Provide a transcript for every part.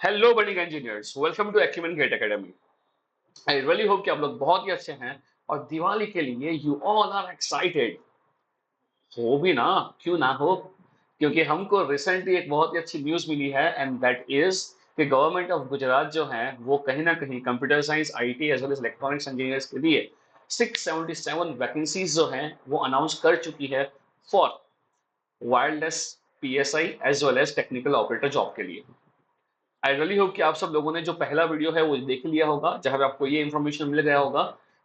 Hello budding engineers, welcome to Acumen GATE Academy. I really hope कि आप लोग बहुत ही अच्छे हैं और दिवाली के लिए यू ऑल आर एक्साइटेड। हो भी ना, क्यों ना हो। क्योंकि हमको रिसेंटली एक बहुत ही अच्छी न्यूज़ मिली है एंड दैट इज कि गवर्नमेंट ऑफ गुजरात जो है वो कहीं ना कहीं computer science, IT as well as electronics engineers के लिए 677 वैकेंसीज जो हैं वो अनाउंस कर चुकी है for wireless PSI as well as technical operator job के लिए। आई रियली होप कि आप सब लोगों ने जो पहला वीडियो है वो देख लिया होगा, जहां पे आपको ये इन्फॉर्मेशन मिल गया होगा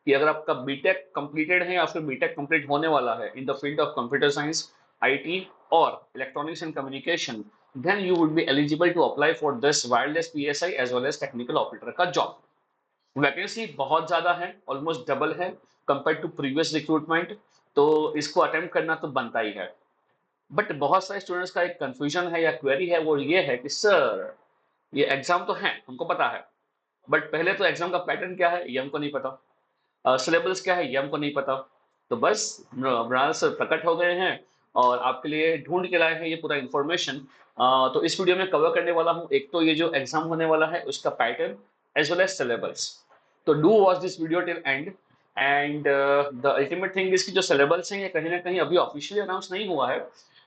कि अगर आपका बीटेक कंप्लीटेड है या फिर बीटेक कंप्लीट होने वाला है in the field of computer science, IT और electronics and communication, then you would be eligible to apply for this wireless PSI as well as technical operator का जॉब। वैकेंसी बहुत ज्यादा है, ऑलमोस्ट डबल है compare to previous recruitment. तो इसको attempt करना तो बनता ही है। बट बहुत सारे स्टूडेंट्स का एक कंफ्यूजन है या क्वेरी है, वो ये है कि सर ये एग्जाम तो है, हमको पता है, बट पहले तो एग्जाम का पैटर्न क्या है ये हमको नहीं पता, सिलेबस क्या है ये हमको नहीं पता। तो बस मृणाल सर प्रकट हो गए हैं और आपके लिए ढूंढ के लाए हैं ये पूरा इंफॉर्मेशन। तो इस वीडियो में कवर करने वाला हूँ एक तो ये जो एग्जाम होने वाला है उसका pattern as well as syllabus. तो do watch this video till end. And the ultimate thing इसकी जो सिलेबस है ये कहीं ना कहीं अभी ऑफिशियली अनाउंस नहीं हुआ है,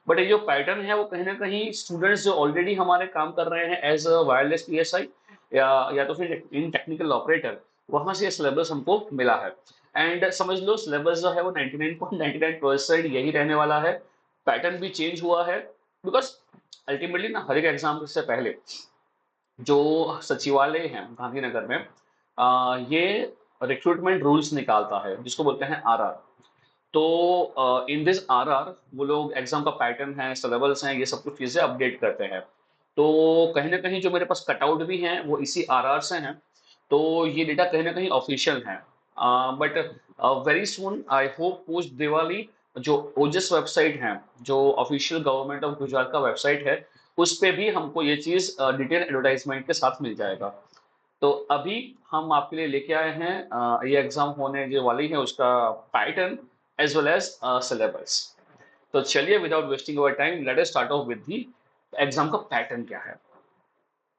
बट ये जो पैटर्न है वो कहीं ना कहीं स्टूडेंट्स जो ऑलरेडी हमारे काम कर रहे हैं एज अ वायरलेस पीएसआई या तो फिर इन टेक्निकल ऑपरेटर, वहां से ये सिलेबस हमको मिला है। एंड समझ लो सिलेबस जो है वो 99.99% यही रहने वाला है। पैटर्न भी चेंज हुआ है बिकॉज अल्टीमेटली ना हर एक एग्जाम से पहले जो सचिवालय है गांधीनगर में, ये रिक्रूटमेंट रूल्स निकालता है जिसको बोलते हैं आरआर। तो इन दिस आरआर वो लोग एग्जाम का पैटर्न है, सिलेबस है, ये सब कुछ चीजें अपडेट करते हैं। तो कहीं ना कहीं जो मेरे पास कटआउट भी हैं वो इसी आरआर से हैं। तो ये डेटा कहीं ना कहीं ऑफिशियल है। But very soon I hope post Diwali जो ओजस वेबसाइट है, जो ऑफिशियल गवर्नमेंट ऑफ गुजरात का वेबसाइट है, उस पे भी हमको ये चीज डिटेल एडवर्टाइजमेंट के साथ मिल जाएगा। तो अभी हम आपके लिए लेके आए हैं ये एग्जाम होने जो वाली है उसका pattern as well as syllabus. तो चलिए without wasting our time let us start off with the exam का पैटर्न क्या है।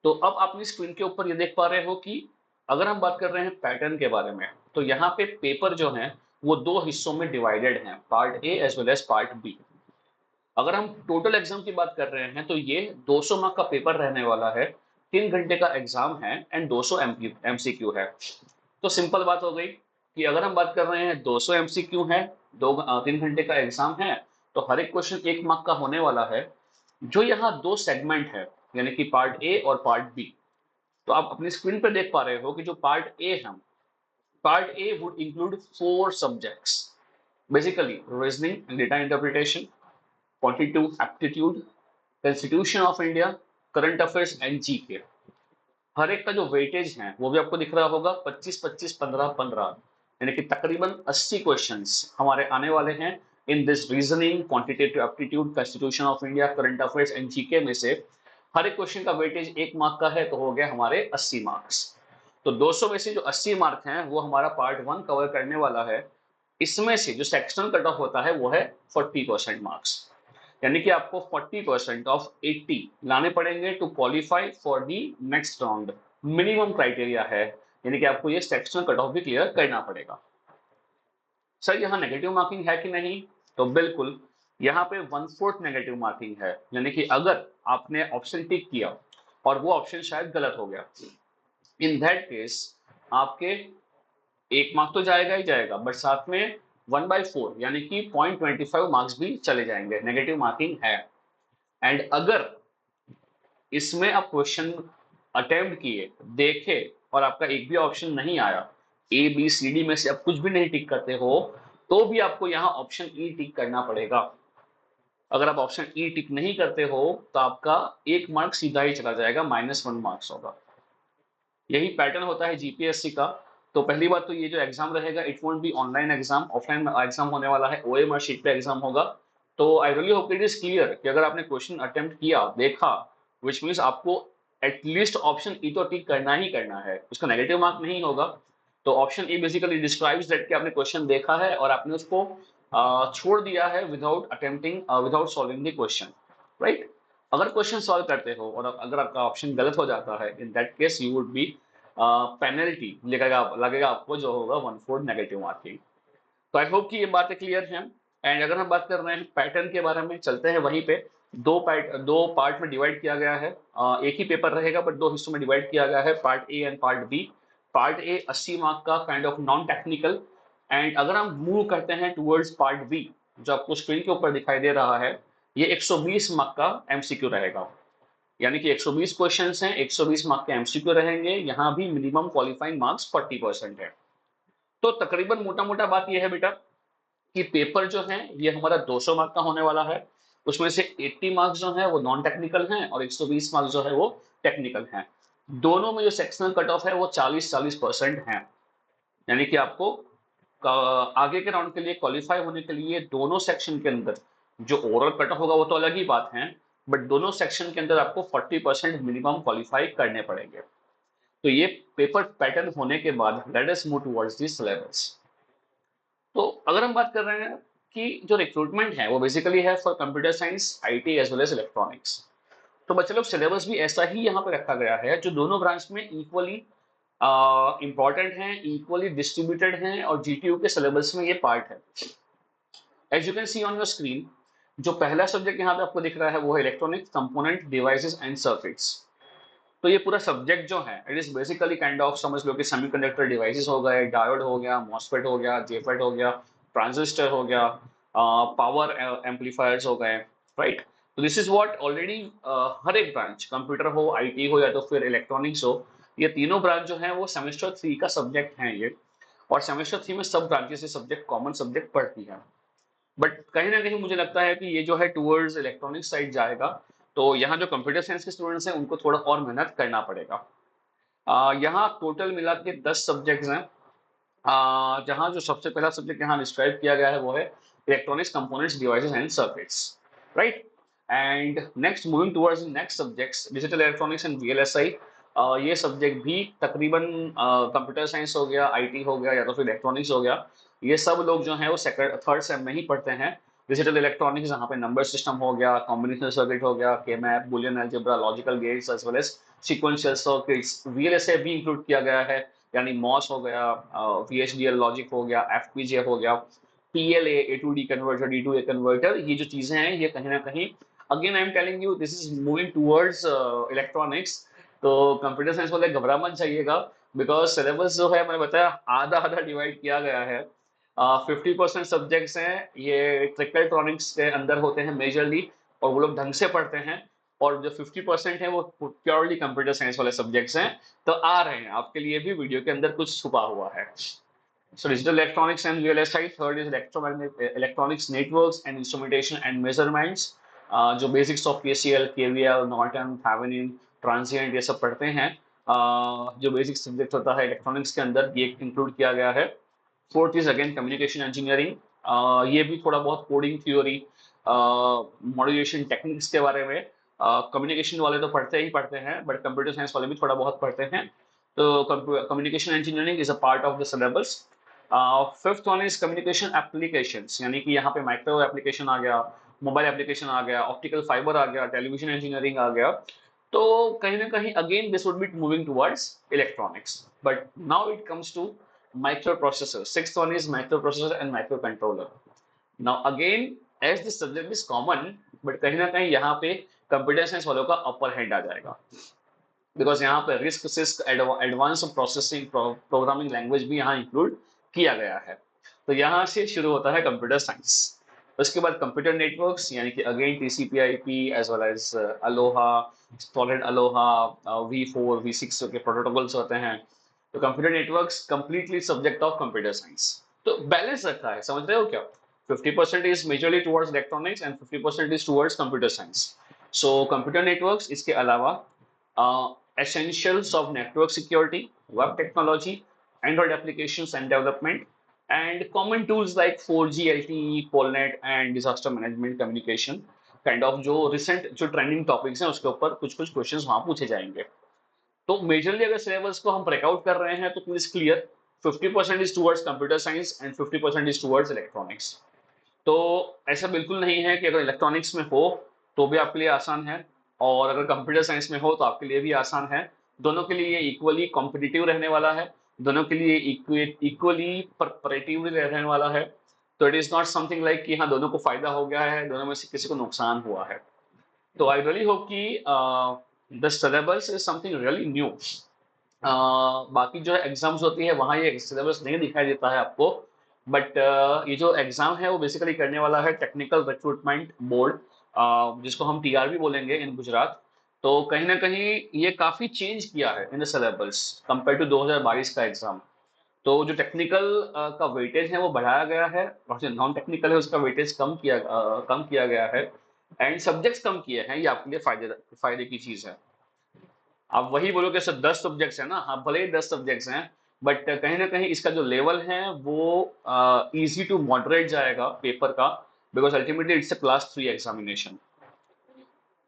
तो अब अपनी स्क्रीन के ऊपर ये देख पा रहे हो कि अगर हम बात कर रहे हैं पैटर्न के बारे में तो यहाँ पे पेपर जो है वो दो हिस्सों में डिवाइडेड हैं, part A as well as part B. अगर हम टोटल एग्जाम की बात कर रहे हैं तो ये 200 मार्क का पेपर रहने वाला है, 3 घंटे का एग्जाम है एंड 200 एमसीक्यू है। तो सिंपल बात हो गई कि अगर हम बात कर रहे हैं 200 एमसीक्यू है, 3 घंटे का एग्जाम है, तो हर एक क्वेश्चन 1 मार्क का होने वाला है। जो यहाँ दो सेगमेंट है यानी कि पार्ट ए और पार्ट बी, तो आप अपनी स्क्रीन पर देख पा रहे हो कि जो पार्ट ए है, part A would include 4 subjects, basically reasoning and data interpretation, quantitative aptitude, constitution of India, current affairs and GK. हर एक का जो वेटेज है वो भी आपको दिख रहा होगा, 25 25 15 15, यानी कि तकरीबन 80 क्वेश्चंस हमारे आने वाले हैं in this reasoning, quantitative aptitude, constitution of India, current affairs and GK में से हर एक क्वेश्चन का वेटेज 1 मार्क का है, तो हो गया हमारे 80 मार्क्स। तो 200 में से जो 80 मार्क हैं वो हमारा पार्ट वन कवर करने वाला है। इसमें से जो सेक्शनल कट ऑफ होता है वो है 40% मार्क्स, यानी कि आपको 40% ऑफ 80 लाने पड़ेंगे to qualify for the next round. Minimum criteria है, यानी कि आपको ये सेक्शनल कट ऑफ भी क्लियर करना पड़ेगा। सर यहाँ नेगेटिव मार्किंग है कि नहीं? तो बिल्कुल, यहाँ पे 1/4 नेगेटिव मार्किंग है, यानी कि अगर आपने ऑप्शन टिक किया और वो ऑप्शन शायद गलत हो गया, इन दैट केस आपके 1 मार्क तो जाएगा ही जाएगा, बट साथ में 1/4 यानी कि 0.25 मार्क्स भी चले जाएंगे, नेगेटिव मार्किंग है। एंड अगर इसमें आप क्वेश्चन अटेम्प्ट किए, देखे और आपका एक भी ऑप्शन नहीं आया, ए बी सी डी में से आप कुछ भी नहीं टिक करते हो, तो भी आपको यहाँ ऑप्शन ई टिक करना पड़ेगा। अगर आप ऑप्शन ई टिक नहीं करते हो तो आपका 1 मार्क सीधा ही चला जाएगा, -1 मार्क्स होगा। यही पैटर्न होता है जीपीएससी का। तो पहली बात तो ये जो एग्जाम रहेगा it won't be online exam, offline exam होने वाला है, ओएमआर शीट पे एग्जाम होगा। तो आई really hope it is clear कि अगर आपने क्वेश्चन अटेम्प्ट किया, देखा, विच मीन्स आपको एटलीस्ट ऑप्शन ई तो टिक करना ही करना है, उसका नेगेटिव मार्क नहीं होगा। तो option E basically describes that कि आपने क्वेश्चन देखा है और आपने उसको छोड़ दिया है without attempting, without solving the question, right. अगर क्वेश्चन सॉल्व करते हो और अगर आपका ऑप्शन गलत हो जाता है, in that case you would B penalty लगेगा लगेगा आपको, जो होगा 1/4 नेगेटिव मार्किंग। तो आई होप कि ये बातें क्लियर हैं। एंड अगर हम बात कर रहे हैं पैटर्न के बारे में, चलते हैं वहीं पे। दो पार्ट में डिवाइड किया गया है। एक ही पेपर रहेगा बट दो हिस्सों में डिवाइड किया गया है, part A and part B. Part A 80 mark का kind of non technical. And अगर हम मूव करते हैं टुवर्ड्स पार्ट बी, जो आपको स्क्रीन के ऊपर दिखाई दे रहा है, ये 120 मार्क का एमसीक्यू रहेगा। यानी कि 120 क्वेश्चंस हैं, 120 मार्क के एमसीक्यू रहेंगे। यहाँ भी मिनिमम क्वालिफाइंग मार्क्स 40% है। तो तकरीबन मोटा मोटा बात यह है बेटा कि पेपर जो है ये हमारा 200 मार्क का होने वाला है। उसमें से 80 मार्क्स जो है वो नॉन टेक्निकल हैं और 120 मार्क्स जो है वो टेक्निकल हैं। दोनों में जो सेक्शनल कट ऑफ है वो 40-40% है। यानी कि आपको आगे के राउंड के लिए क्वालिफाई होने के लिए दोनों सेक्शन के अंदर जो ओवरऑल कट ऑफ होगा वो तो अलग ही बात है, बट दोनों सेक्शन के अंदर आपको 40% मिनिमम क्वालिफाई करने पड़ेंगे। तो ये पेपर पैटर्न होने के बाद let us move towards the syllabus. तो अगर हम बात कर रहे हैं कि जो रिक्रूटमेंट है वो बेसिकली है for computer science, IT as well as electronics. तो बच्चे लोग सिलेबस भी ऐसा ही यहाँ पे रखा गया है, जो दोनों ब्रांच में इक्वली इंपॉर्टेंट हैं, इक्वली डिस्ट्रीब्यूटेड हैं, और जीटीयू के सिलेबस में ये पार्ट है। As you can see on your screen, जो पहला सब्जेक्ट यहाँ पे आपको दिख रहा है वो है electronic component devices and circuits. तो ये पूरा सब्जेक्ट जो है it is basically kind of, समझ लो कि सेमीकंडक्टर डिवाइसेस हो गए, डायोड हो गया, मॉसफेट हो गया, जेफेट हो गया, ट्रांजिस्टर हो गया, पावर एम्पलीफायर्स हो गए, राइट। तो दिस इज व्हाट ऑलरेडी हर एक ब्रांच, कंप्यूटर हो, आईटी हो, या तो फिर इलेक्ट्रॉनिक्स हो, ये तीनों ब्रांच जो है वो सेमेस्टर 3 का सब्जेक्ट है ये। और सेमेस्टर 3 में सब ब्रांचेस से सब्जेक्ट, कॉमन सब्जेक्ट पढ़ती है। बट कहीं ना कहीं मुझे लगता है कि ये जो है टूवर्ड्स इलेक्ट्रॉनिक्स साइड जाएगा। तो यहाँ जो कंप्यूटर साइंस के स्टूडेंट्स हैं उनको थोड़ा और मेहनत करना पड़ेगा। यहाँ टोटल मिला के 10 सब्जेक्ट्स हैं। जहाँ जो सबसे पहला सब्जेक्ट यहाँ डिस्क्राइब किया गया है वो है electronics components devices and circuits, right. And next, moving towards next subjects, digital electronics and VLSI. ये सब्जेक्ट भी तकरीबन कंप्यूटर साइंस हो गया, आईटी हो गया, या तो फिर इलेक्ट्रॉनिक्स हो गया, ये सब लोग जो है वो सेकंड थर्ड सेम में ही पढ़ते हैं। डिजिटल इलेक्ट्रॉनिक्स जहाँ पे नंबर सिस्टम हो गया, कॉम्बिनेशनल सर्किट हो गया, K map, Boolean algebra, logical gates as well as sequential circuits. VLSI भी इंक्लूड किया गया है, यानी मॉस हो गया, वीएचडीएल लॉजिक हो गया, एफपीजीए हो गया, PLA, A to D converter, D to A converter. ये जो चीजें हैं ये कहीं ना कहीं, again I am telling you, this is moving towards electronics. तो कंप्यूटर साइंस वाले घबरा मत जाइएगा, बिकॉज सिलेबस जो है मैंने बताया आधा आधा डिवाइड किया गया है। 50% सब्जेक्ट्स हैं ये ट्रिकलट्रॉनिक्स के अंदर होते हैं मेजरली, और वो लोग ढंग से पढ़ते हैं। और जो 50% है वो प्योरली कंप्यूटर साइंस वाले सब्जेक्ट्स हैं। तो आ रहे हैं आपके लिए भी वीडियो के अंदर कुछ छुपा हुआ है। So digital electronics and VLSI, third is electronics networks and instrumentation and measurements, जो basics of KCL, KVL, Norton, Thevenin, transient ये सब पढ़ते हैं। जो basic subject होता है इलेक्ट्रॉनिक्स के अंदर ये इंक्लूड किया गया है। Fourth is again communication engineering, ये भी थोड़ा बहुत कोडिंग थ्योरी, मॉड्यूलेशन टेक्निक्स के बारे में कम्युनिकेशन वाले तो पढ़ते ही पढ़ते हैं, बट कंप्यूटर साइंस वाले भी थोड़ा बहुत पढ़ते हैं। तो communication engineering is a part of the syllabus. Fifth one is communication applications, यानी कि यहाँ पे माइक्रोवेव एप्लीकेशन आ गया, मोबाइल एप्लीकेशन आ गया, ऑप्टिकल फाइबर आ गया, टेलीविजन इंजीनियरिंग आ गया। तो कहीं ना कहीं again this would be moving towards electronics, but now it comes to microprocessor. Sixth one is microprocessor and microcontroller. Now again, as this subject is common, but कहीं ना कहीं यहाँ पे कंप्यूटर साइंस वालों का अपर हैंड आ जाएगा, because यहाँ पे risk six advance processing programming language भी यहाँ इंक्लूड किया गया है। तो यहाँ से शुरू होता है कंप्यूटर साइंस। उसके बाद कंप्यूटर नेटवर्क्स, यानी कि again TCP IP as well as ALOHA, slotted ALOHA, V4 V6 के प्रोटोकॉल्स होते हैं। तो computer networks completely subject of computer science. तो बैलेंस रखा है, समझ रहे हो क्या? 50% is majorly towards electronics and 50% is towards computer science. So computer networks, इसके अलावा essentials of network security, web technology, Android applications and development, and common tools like 4G, LTE, Polnet, and disaster management communication. Kind of जो recent जो trending topics हैं उसके ऊपर कुछ कुछ questions वहां पूछे जाएंगे। तो मेजरली अगर सिलेबस को हम ब्रेकआउट कर रहे हैं तो please clear, 50% is towards computer science and 50% is towards electronics. तो ऐसा बिल्कुल नहीं है कि अगर इलेक्ट्रॉनिक्स में हो तो भी आपके लिए आसान है, और अगर कंप्यूटर साइंस में हो तो आपके लिए भी आसान है। दोनों के लिए इक्वली कॉम्पिटिटिव रहने वाला है, दोनों के लिए इक्वली प्रिपरेटिव रहने वाला है। तो it is not something like कि हाँ दोनों को फायदा हो गया है, दोनों में से किसी को नुकसान हुआ है। तो आई रियली होप कि the syllabus is something really new. बाकी जो एग्जाम्स होती है वहाँ ये सिलेबस नहीं दिखाई देता है आपको, बट ये जो एग्जाम है वो बेसिकली करने वाला है टेक्निकल रिक्रूटमेंट बोर्ड, जिसको हम टीआरबी बोलेंगे इन गुजरात। तो कहीं ना कहीं ये काफी चेंज किया है in the syllabus compare to 2022 का एग्जाम। तो जो टेक्निकल का वेटेज है वो बढ़ाया गया है, और जो नॉन टेक्निकल है उसका वेटेज कम किया गया है, एंड सब्जेक्ट्स कम किए हैं। ये आपके लिए फायदे की चीज है। आप वही बोलोगे सर 10 सब्जेक्ट्स है ना, हाँ भले ही 10 सब्जेक्ट्स हैं, बट कहीं ना कहीं इसका जो लेवल है वो इजी टू मॉडरेट जाएगा पेपर का, because ultimately it's a class 3 examination.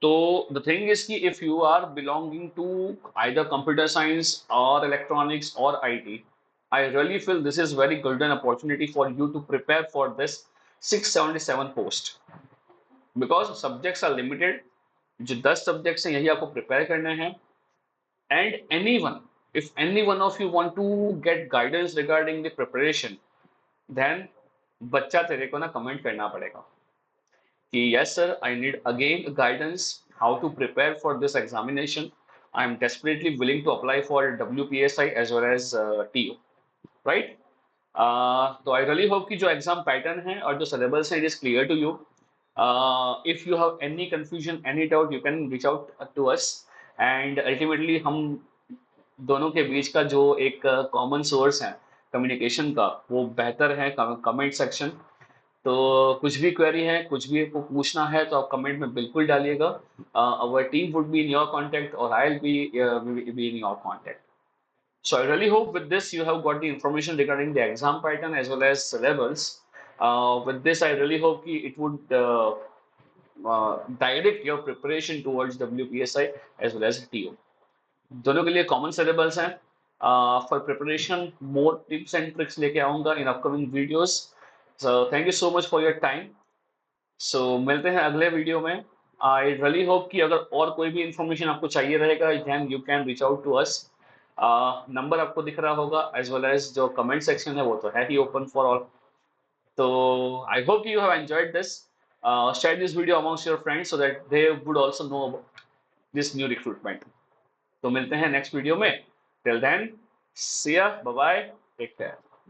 तो द थिंग इज कि if you are belonging to either computer science और इलेक्ट्रॉनिक्स और IT, I really feel this is very golden opportunity for you to prepare for this 677 post, because subjects are limited। जो 10 subjects हैं यही आपको prepare करने हैं। And anyone, if any one of you want to get guidance regarding the preparation, then बच्चा तेरे को ना कमेंट करना पड़ेगा कि yes sir, I need again guidance how to prepare for this examination. I am desperately willing to apply for WPSI as well as TO, right? तो I really hope कि जो एग्जाम पैटर्न है और जो syllabus है it is clear to you. If you have any confusion, any doubt, you can reach out to us, and ultimately हम दोनों के बीच का जो एक कॉमन सोर्स है कम्युनिकेशन का वो बेहतर है कमेंट सेक्शन। तो कुछ भी क्वेरी है, कुछ भी आपको पूछना है तो आप कमेंट में बिल्कुल डालिएगा। Our team would be in your contact और I will be in your contact. So I really hope with this you have got the information regarding the exam pattern as well as syllabus. With this I really hope कि it would direct your preparation towards WPSI as well as TO। दोनों के लिए common syllabus हैं। For preparation more tips and tricks लेके आऊंगा in upcoming videos. So thank you so much for your time. So मिलते हैं अगले video में। आई रियली होप कि अगर और कोई भी इंफॉर्मेशन आपको चाहिए रहेगा then you can reach out to us. Number आपको दिख रहा होगा, एज वेल एज जो कमेंट सेक्शन है वो तो है ही ओपन फॉर ऑल। तो I hope you have enjoyed this. Share this video amongst your friends so that they would also know about this new recruitment. तो मिलते हैं नेक्स्ट वीडियो में। Till then see ya, bye bye, take care.